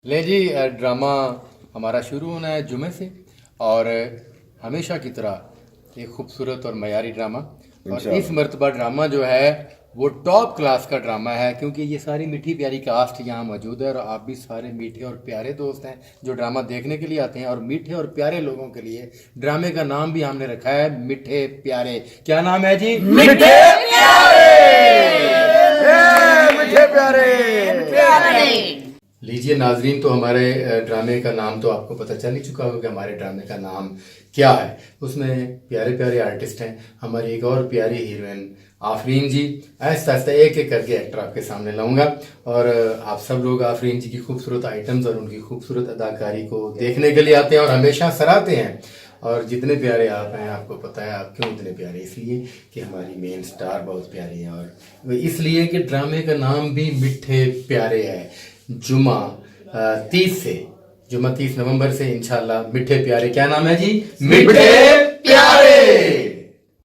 ले जी, ड्रामा हमारा शुरू होना है जुमे से। और हमेशा की तरह एक खूबसूरत और मयारी ड्रामा। और इस मर्तबा ड्रामा जो है वो टॉप क्लास का ड्रामा है, क्योंकि ये सारी मीठी प्यारी कास्ट यहाँ मौजूद है और आप भी सारे मीठे और प्यारे दोस्त हैं जो ड्रामा देखने के लिए आते हैं। और मीठे और प्यारे लोगों के लिए ड्रामे का नाम भी हमने रखा है मीठे प्यारे। क्या नाम है जी? मीठे प्यारे। मीठे प्यारे। लीजिए नाजरीन, तो हमारे ड्रामे का नाम तो आपको पता चल ही चुका होगा कि हमारे ड्रामे का नाम क्या है। उसमें प्यारे प्यारे आर्टिस्ट हैं। हमारी एक और प्यारी हीरोइन आफरीन जी। ऐसा ऐसा एक एक करके एक्टर आपके सामने लाऊंगा और आप सब लोग आफरीन जी की खूबसूरत आइटम्स और उनकी खूबसूरत अदाकारी को देखने के लिए आते हैं और हमेशा सराहते हैं। और जितने प्यारे आप हैं, आपको पता है आप क्यों इतने प्यारे, इसलिए कि हमारी मेन स्टार बहुत प्यारी है। और इसलिए कि ड्रामे का नाम भी मीठे प्यारे है। जुमा 30 नवंबर से इंशाल्लाह मीठे प्यारे। क्या नाम है जी? मीठे